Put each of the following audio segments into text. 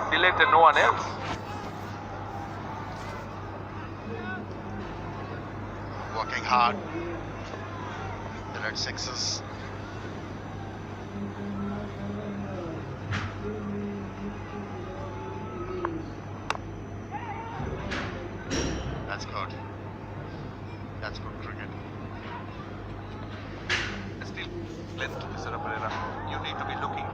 Sylhet and no one else. Working hard. The red sixes. That's good. That's good cricket. Still left, Mr. Pereira. You need to be looking.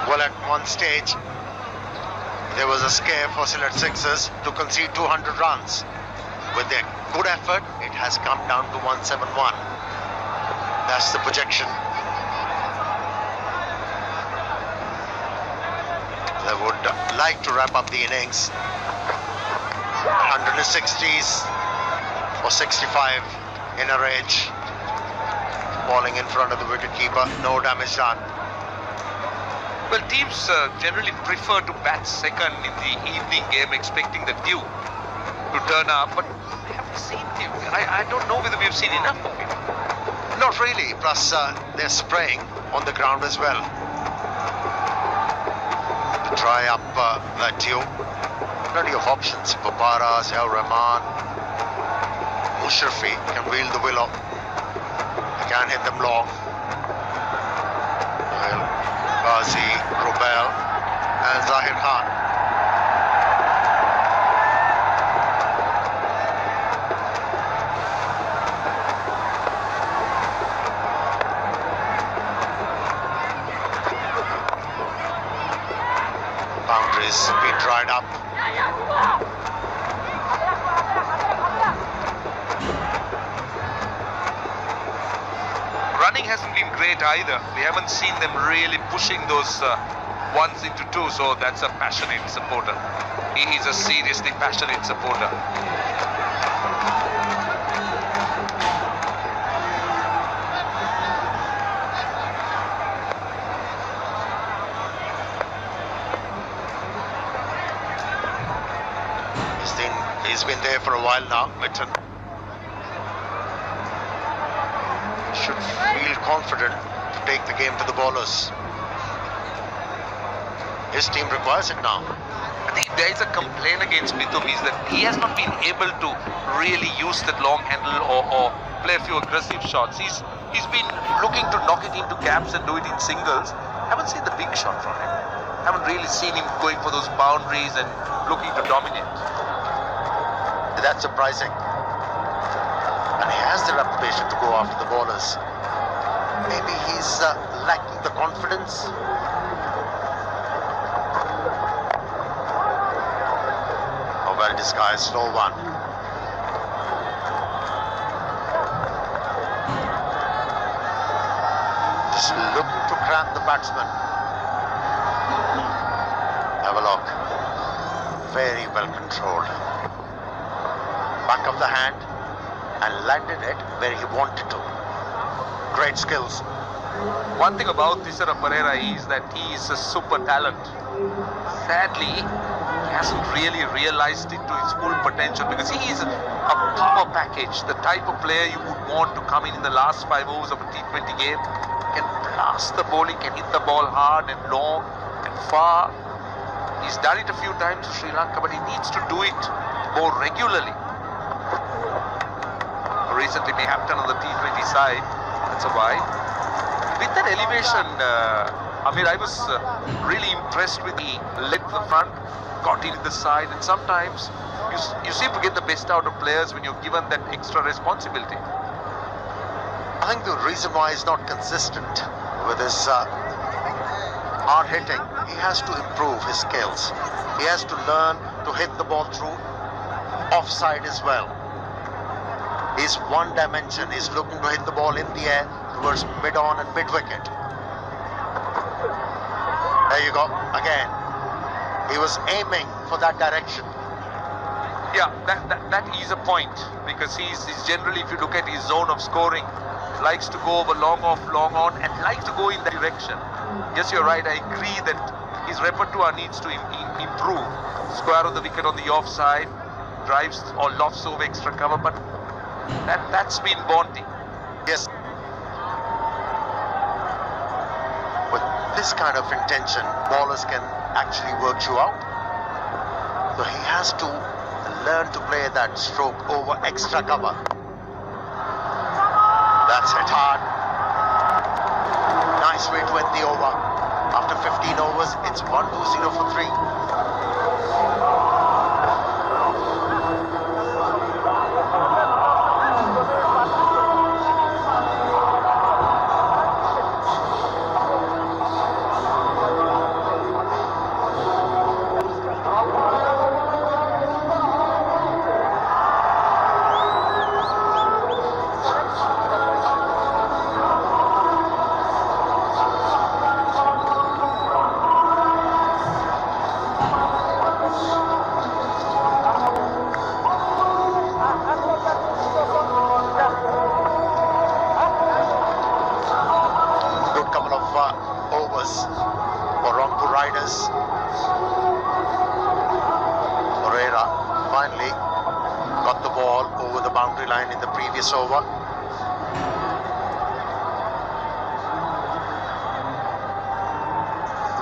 Well, at one stage, there was a scare for Sylhet Sixers to concede 200 runs. With their good effort, it has come down to 171. That's the projection. They would like to wrap up the innings. 160s or 65 in a range. Falling in front of the wicketkeeper, no damage done. Well, teams generally prefer to bat second in the evening game, expecting the dew to turn up. But I haven't seen him. I don't know whether we've seen enough of him. Not really. Plus, they're spraying on the ground as well to dry up that dew. Plenty of options. Babara, Ziaur Rahman, Mushrafi can wield the willow. They can hit them long. Ghazi, Rubel and Zahir Khan. Boundaries been dried up. Running hasn't been great either. We haven't seen them really pushing those ones into two, so that's a passionate supporter. He is a seriously passionate supporter. He's been there for a while now, Mitton. Should feel confident to take the game to the bowlers. His team requires it now. I think there is a complaint against Mithun is that he has not been able to really use that long handle or play a few aggressive shots. He's been looking to knock it into gaps and do it in singles. Haven't seen the big shot from him. Haven't really seen him going for those boundaries and looking to dominate. That's surprising. And he has the reputation to go after the bowlers. Maybe he's lacking the confidence. A well-disguised slow one. Just looking to cramp the batsman. Have a look. Very well controlled. Back of the hand and landed it where he wanted to. Great skills. One thing about Thisara Pereira is that he is a super talent. Sadly, he hasn't really realized it to his full potential because he is a power package, the type of player you would want to come in the last 5 overs of a T20 game. Can blast the bowling, can hit the ball hard and long and far. He's done it a few times to Sri Lanka, but he needs to do it more regularly. Recently may have done on the T20 side. That's a wide. With that elevation, Amir, I was really impressed with the leg to the front, got in the side, and sometimes you seem to get the best out of players when you're given that extra responsibility. I think the reason why he's not consistent with his hard hitting, he has to improve his skills. He has to learn to hit the ball through offside as well. He's one dimension. He's looking to hit the ball in the air towards mid-on and mid-wicket. There you go, again. He was aiming for that direction. Yeah, that is a point because he's generally, if you look at his zone of scoring, likes to go over long off, long on, and likes to go in that direction. Yes, you're right. I agree that his repertoire needs to improve. Square of the wicket on the offside, drives or lofts over extra cover, but that's been wanting. Yes. With this kind of intention, bowlers can actually work you out. So he has to learn to play that stroke over extra cover. That's hit hard. Nice way to end the over. After 15 overs, it's 1-2-0 for 3. For Rangpur Riders. Pereira finally got the ball over the boundary line in the previous over.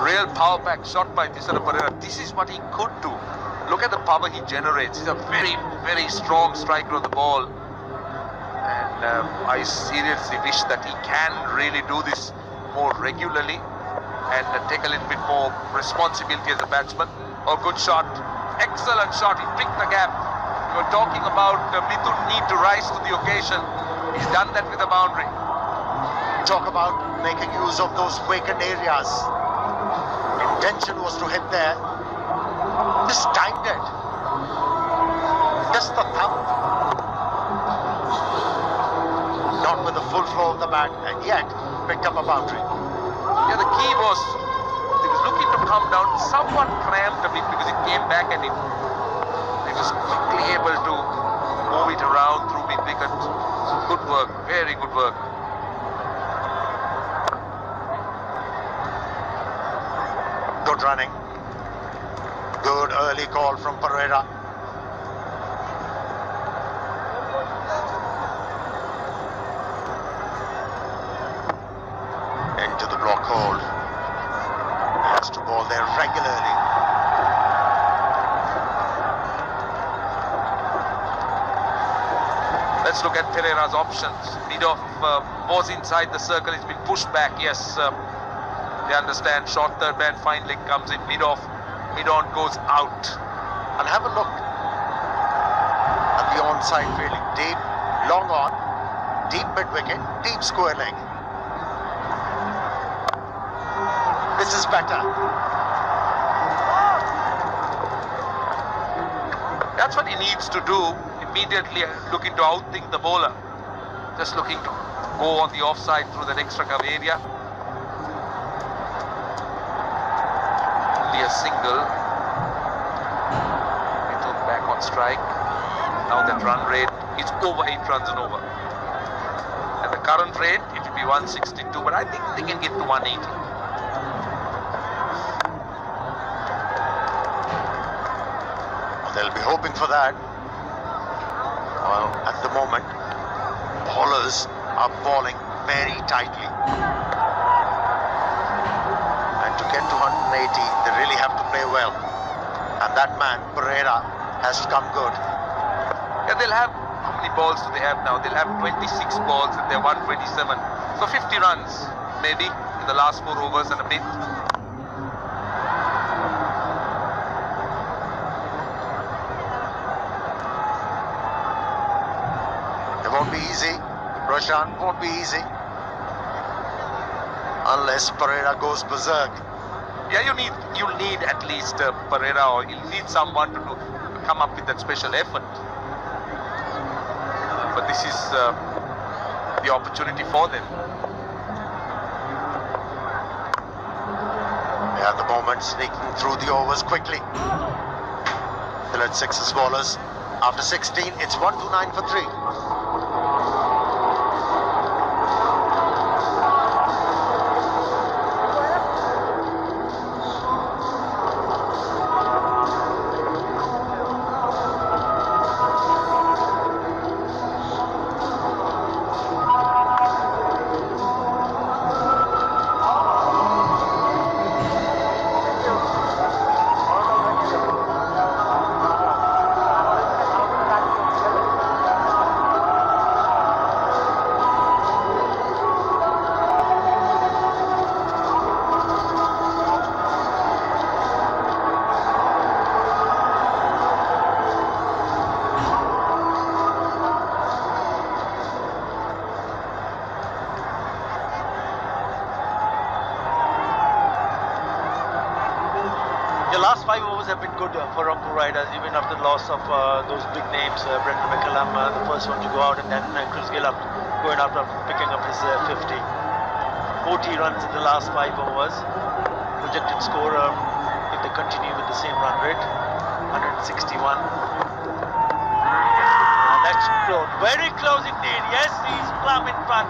Real power pack shot by Thisara Pereira. This is what he could do. Look at the power he generates. He's a very, very strong striker on the ball. And I seriously wish that he can really do this more regularly and take a little bit more responsibility as a batsman. Oh, good shot. Excellent shot. He picked the gap. We were talking about Mithun need to rise to the occasion. He's done that with a boundary. Talk about making use of those vacant areas. Intention was to hit there. Just timed it. Just the thumb. Not with the full flow of the bat, and yet picked up a boundary. Yeah, the key was he was looking to come down, somewhat cramped a bit because it came back at him. He was quickly able to move it around through mid-wicket. Good work, very good work. Good running. Good early call from Pereira. Into the block hole. Has to bowl there regularly. Let's look at Pereira's options. Mid-off was inside the circle. It's been pushed back. Yes, they understand. Short third man, fine leg comes in. Mid-off, mid-on goes out. And have a look at the onside fielding. Deep, long on, deep mid-wicket, deep square leg. This is better. That's what he needs to do. Immediately looking to outthink the bowler. Just looking to go on the offside through that extra cover area. a single. Mitchell back on strike. Now that run rate is over 8 runs and over. At the current rate, it will be 162, but I think they can get to 180. They'll be hoping for that. Well, at the moment, bowlers are bowling very tightly. And to get to 180, they really have to play well. And that man, Pereira, has come good. Yeah, they'll have, how many balls do they have now? They'll have 26 balls and they're 127. So 50 runs, maybe, in the last 4 overs and a bit. Won't be easy. Roshan, won't be easy unless Pereira goes berserk. Yeah, you need at least Pereira, or you need someone to come up with that special effort. But this is the opportunity for them. They are at the moment sneaking through the overs quickly. Sylhet sixes bowlers. After 16, it's 129 for 3. The last 5 overs have been good for Rangpur Riders, even after the loss of those big names. Brendan McCallum, the first one to go out, and then Chris Gill going out after picking up his 50. 40 runs in the last 5 overs. Projected score, if they continue with the same run rate, 161. And that's close, very close indeed. Yes, he's plumb in front.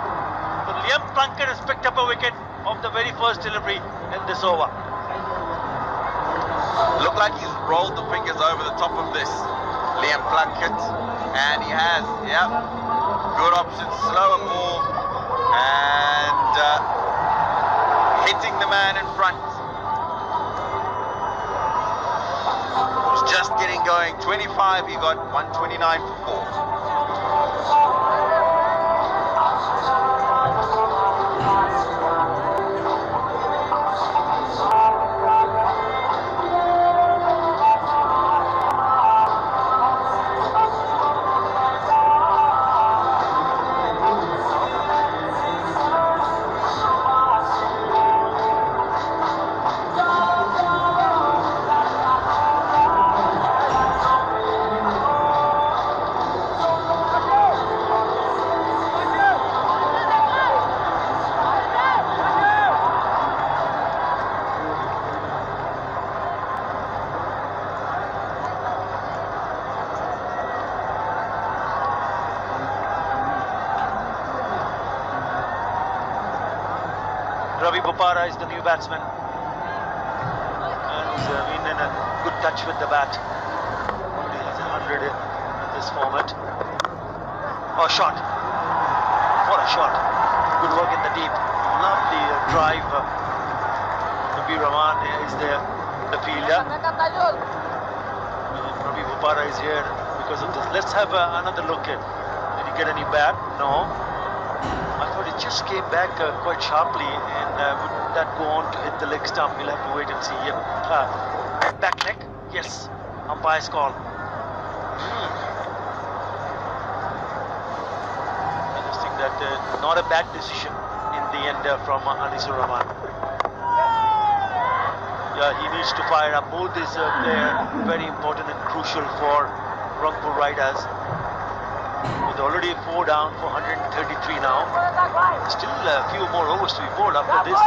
So Liam Plunkett has picked up a wicket of the very first delivery in this over. Look like he's rolled the fingers over the top of this, Liam Plunkett, and he has, yeah, good option, slower ball, and hitting the man in front. He's just getting going, 25, he got 129 for 4. Ravi Bopara is the new batsman, and he's been in a good touch with the bat. He has 100 in this format. Oh, shot! What a shot! Good work in the deep. Lovely drive. Nabi Rahman is there, the fielder. Ravi Bopara is here because of this. Let's have another look at. Did he get any bat? No. I thought it just came back quite sharply, and would that go on to hit the leg stump? We'll have to wait and see. Yep. Back leg? Yes. Umpire's call. I just think that not a bad decision in the end from Anisur Rahman. Yeah, he needs to fire up. Both is very important and crucial for Rangpur Riders. With already 4 down for 133 now. Still a few more overs to be bowled. After this,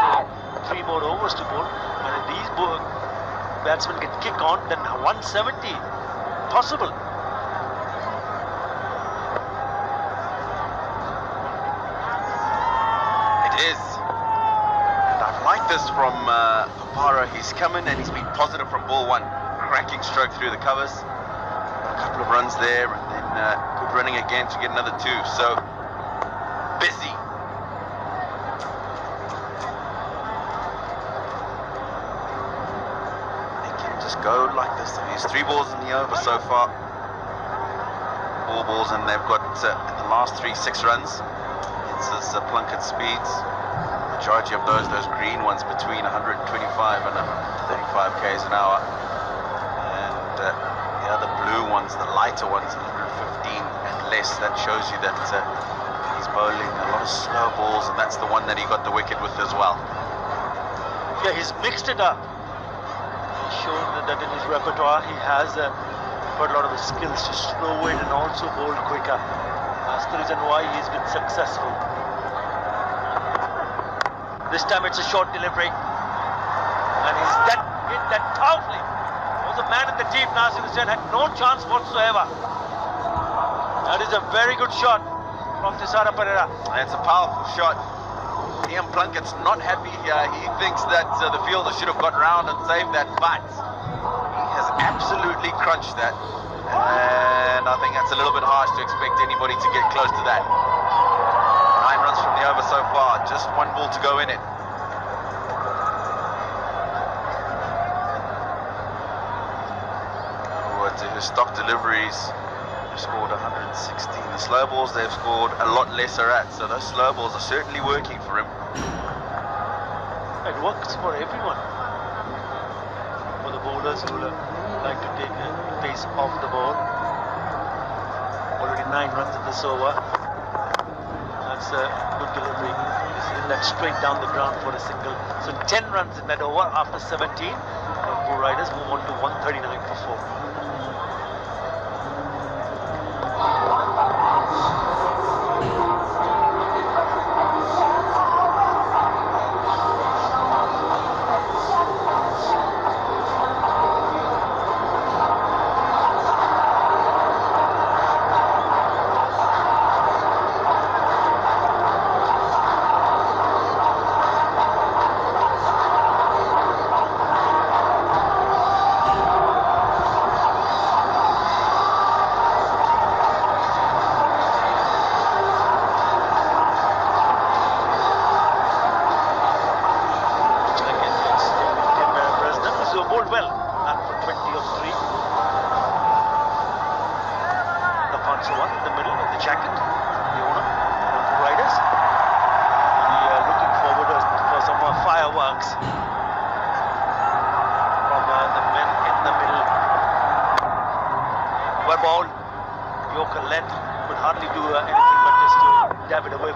3 more overs to bowl. And if these batsman can kick on, then 170 possible. It is. And I've liked this from Papara. He's come in and he's been positive from ball one. Cracking stroke through the covers. A couple of runs there, and then good running again to get another 2. So busy. They can just go like this. There's 3 balls in the over so far. 4 balls, and they've got in the last 3 6 runs. It's his Plunkett speeds. Majority of those green ones between 125 and 135 k's an hour. The other blue ones, the lighter ones, 115 and less. That shows you that he's bowling a lot of slow balls, and that's the one that he got the wicket with as well. Yeah, he's mixed it up. He's shown that in his repertoire he has got a lot of the skills to slow it and also bowl quicker. That's the reason why he's been successful. This time it's a short delivery, and he's hit that powerfully. The man in the deep, Nasir Hussain, had no chance whatsoever. That is a very good shot from Thisara Perera. It's a powerful shot. Ian Plunkett's not happy here. He thinks that the fielder should have got round and saved that, but he has absolutely crunched that. And I think that's a little bit harsh to expect anybody to get close to that. 9 runs from the over so far, just 1 ball to go in it. His stock deliveries, they've scored 116. The slow balls they've scored a lot lesser at, so those slow balls are certainly working for him. It works for everyone. For the bowlers who like to take the pace off the ball. Already 9 runs in this over. That's a good delivery. He's in that straight down the ground for a single. So 10 runs in that over after 17. Rangpur Riders move on to 139 for 4.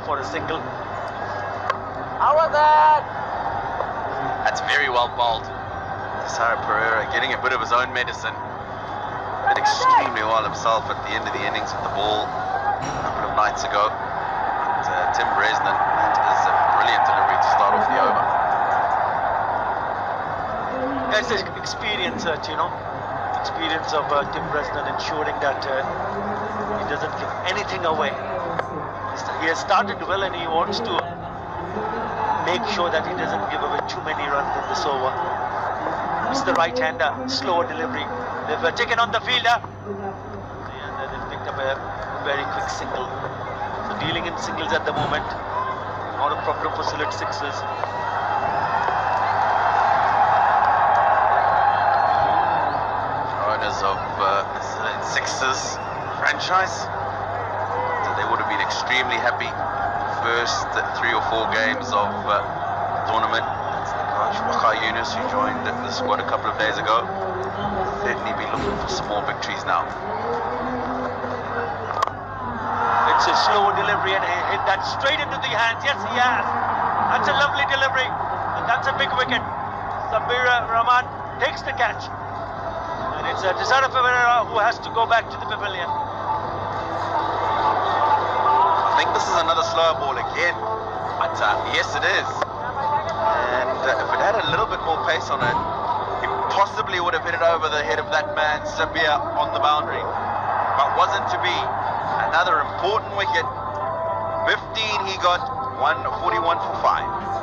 For a single. How was that? That's very well bowled. Thisara Perera getting a bit of his own medicine. Did extremely well himself at the end of the innings with the ball a couple of nights ago. And Tim Bresnan, that is a brilliant delivery to start off the over. That's the experience, experience of Tim Bresnan ensuring that he doesn't give anything away. He has started well and he wants to make sure that he doesn't give away too many runs in this over. It's the right-hander, slower delivery. They've taken on the fielder and they've picked up a very quick single. So dealing in singles at the moment, not a problem for Sylhet Sixers. Owners of Sylhet Sixers franchise, they would have been extremely happy. First 3 or 4 games of the tournament. That's the coach Waka Yunus, who joined the squad a couple of days ago. Certainly be looking for some more victories now. It's a slow delivery and he hit that straight into the hands. Yes, he has. That's a lovely delivery and that's a big wicket. Sabir Rahman takes the catch and it's Thisara Perera who has to go back to the pavilion. I think this is another slow ball again, but yes it is. And if it had a little bit more pace on it, he possibly would have hit it over the head of that man, Sabir, on the boundary. But wasn't to be. Another important wicket. 15 he got, 141 for 5.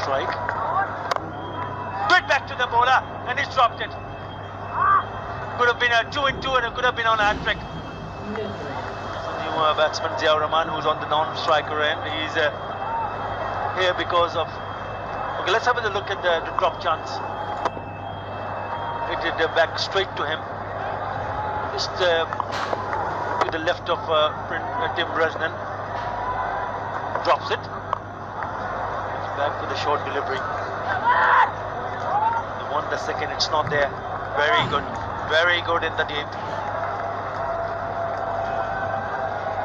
Strike. Good back to the bowler, and he's dropped it. Could have been a 2 and 2, and it could have been on a hat trick. The new batsman Ziaur Rahman, who's on the non-striker end, he's here because of. Okay, let's have a look at the drop chance. It did back straight to him, just to the left of Tim Bresnan. Drops it. Back for the short delivery. The 1, the second, it's not there. Very good in the deep.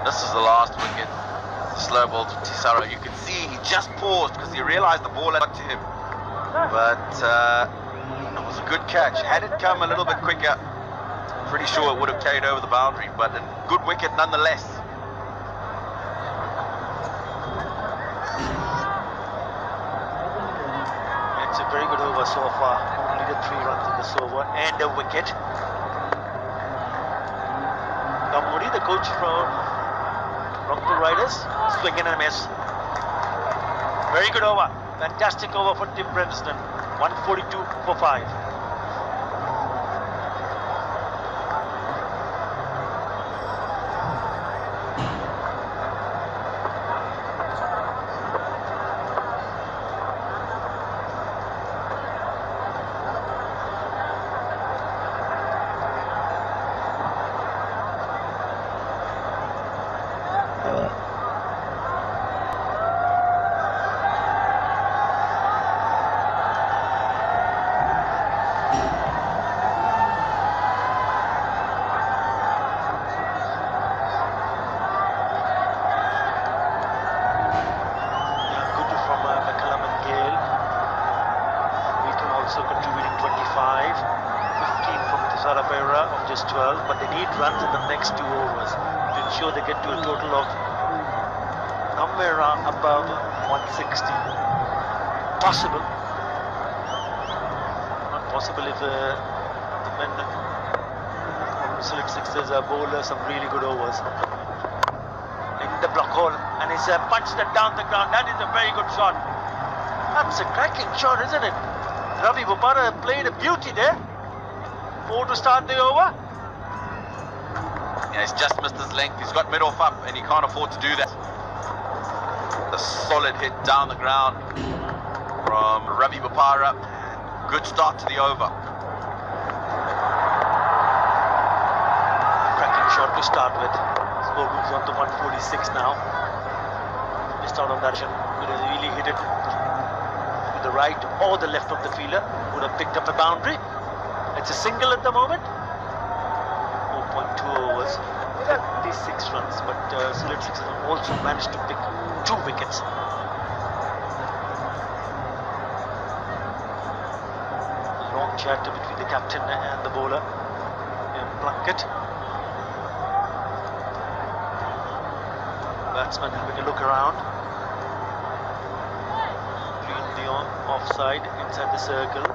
This is the last wicket. The slow ball to Tisaro. You can see he just paused because he realized the ball had got to him. But it was a good catch. Had it come a little bit quicker, pretty sure it would have carried over the boundary. But a good wicket nonetheless. Very good over so far. Only the 3 runs in this over and a wicket. Kamuri, the coach from Rangpur Riders, swing and a miss. Very good over. Fantastic over for Tim Bresnan. 142 for 5. Of just 12, but they need runs in the next 2 overs to ensure they get to a total of somewhere above 160. Possible. Not possible if the men from Sylhet Sixers bowl some really good overs. In the block hole, and he's punched it down the ground. That is a very good shot. That's a cracking shot, isn't it? Ravi Bopara played a beauty there. 4 to start the over. Yeah, he's just missed his length. He's got mid-off up and he can't afford to do that. A solid hit down the ground from Ravi Bopara. Good start to the over. Cracking shot to start with. Score moves on to 146 now. Missed out on that shot. Could have really hit it to the right or the left of the fielder. Would have picked up a boundary. It's a single at the moment. 4.2 overs, 36 runs, but Sylhet Sixers also managed to pick 2 wickets. Long chat between the captain and the bowler, Plunkett. Batsman having a look around. Green the offside inside the circle.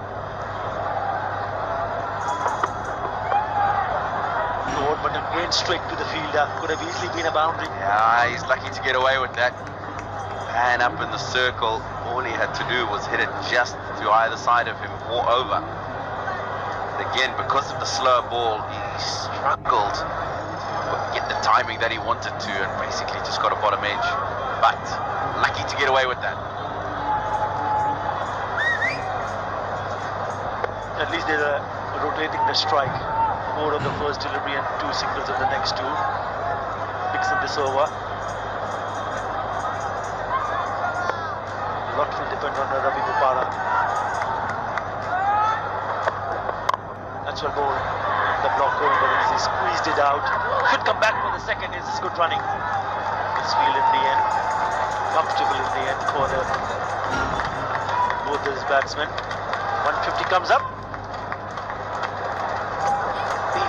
But again straight to the fielder. Could have easily been a boundary. Yeah, he's lucky to get away with that. Man up in the circle. All he had to do was hit it just to either side of him or over. Again, because of the slower ball, he struggled to get the timing that he wanted to, and basically just got a bottom edge. But lucky to get away with that. At least they're rotating the strike. 4 on the first delivery and 2 singles on the next 2. Picks in this over. A lot will depend on Ravi Bopara. That's a ball. The block going, but he squeezed it out. Should come back for the second. This is good running. This field in the end. Comfortable in the end for both these batsmen. 150 comes up.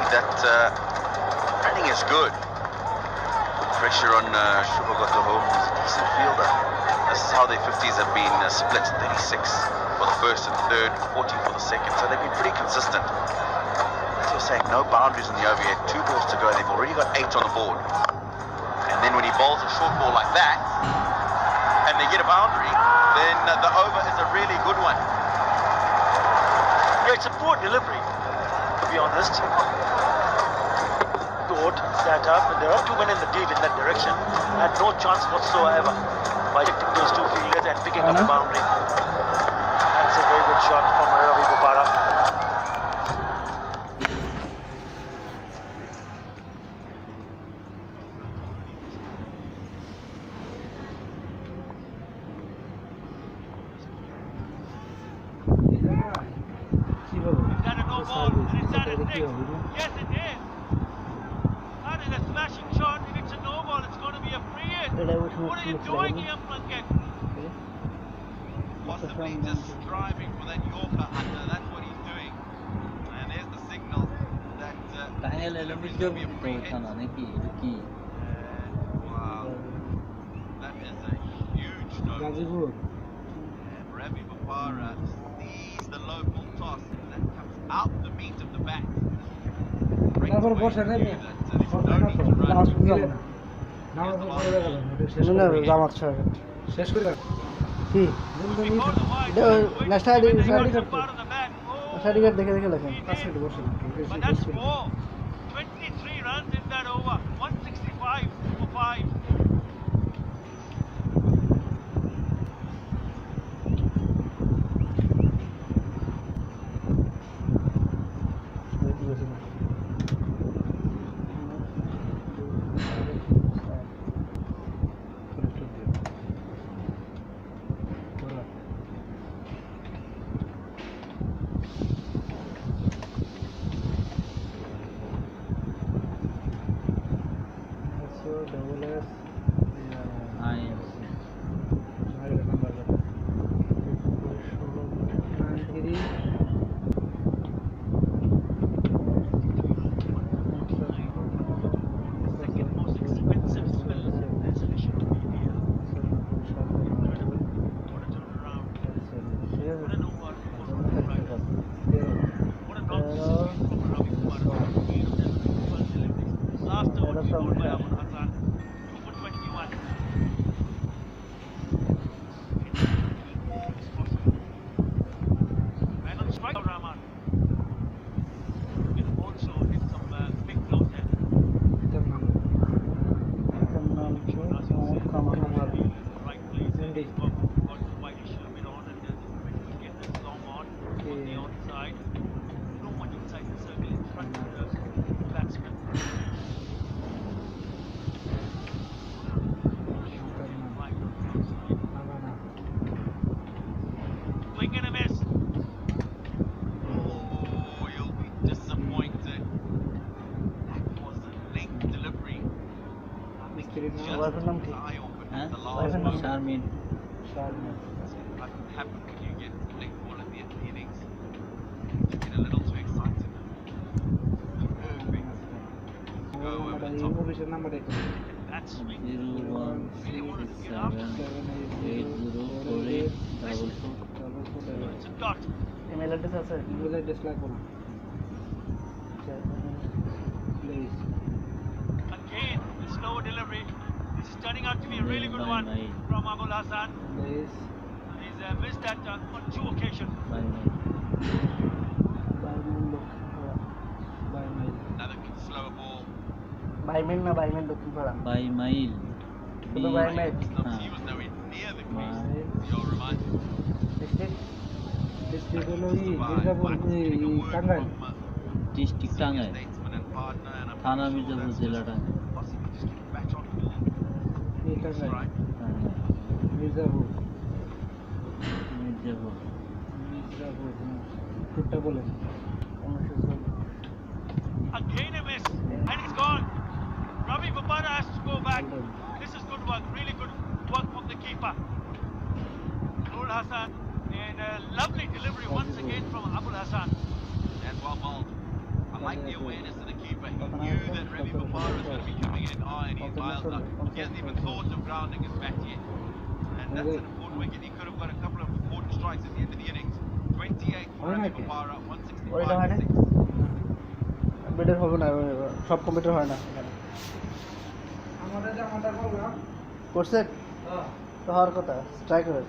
That running is good. Pressure on Shubhagoto Home, who's a decent fielder. This is how their 50s have been split: 36 for the first and third, 40 for the second. So they've been pretty consistent. As you're saying, no boundaries in the over yet. 2 balls to go. They've already got 8 on the board. And then when he bowls a short ball like that, and they get a boundary, then the over is a really good one. Yeah, it's a poor delivery, to be honest. Sat up, and there are 2 men in the deep in that direction. Had no chance whatsoever by hitting those 2 fielders and picking up the boundary. That's a very good shot from Ravi Bopara. Is that a no ball? And is that a 6? Yes, it is. That is a smashing shot. If it's a no ball, it's going to be a free hit. What are you doing here, Plunkett? Possibly just striving for that Yorker under. That's what he's doing. And there's the signal that delivery's going to be a free hit. Wow. That is a huge no. And Ravi Bopara sees the low full toss, and that comes out the meat of the bat. Great way to do that. There's no need to run. But that's 4. 23 runs in that over. 165 for 5. What's the name? Charmin. What happened when you get late ball at the end of the innings? You get a little too excited. Perfect. Go over the top. That swing. 016678048. It's a dot. Email address আছে email address লাগবে না please Again, the slow delivery. This is turning out to be a really good one from Abul Hassan. please He's missed that on 2 occasions. bye bye slower ball. বাইমেল না বাইমেল দক্ষিণ পাড়া বাই মাইল শুধু বাইমেল He was nowhere near the crease. You're reminded. District হলো Mirzapur Tangail district Tangail Statesman and partner, and I'm থানা sure Mirzapur that's জেলা Tangail possibly just getting back on form. Tangail Right. Mirzapur Mirzapur Mirzapur টুকটা বলেন 1900 Again a miss, and it's gone. Ravi Babara has to go back. This is good work, really good work from the keeper. Nur Hassan, and a lovely delivery once again from Abul Hassan. That's well bowled. I like the awareness of the keeper. He knew that Ravi Babara was going to be coming in high, and he's dialed up. He hasn't even thought of grounding his bat yet. And that's an important wicket. He could have got a couple of important strikes at the end of the innings. 28 for Ravi Babara, 165 for 6. Better হবে না সব computer হয় না করছে তো হওয়ার কথা try করে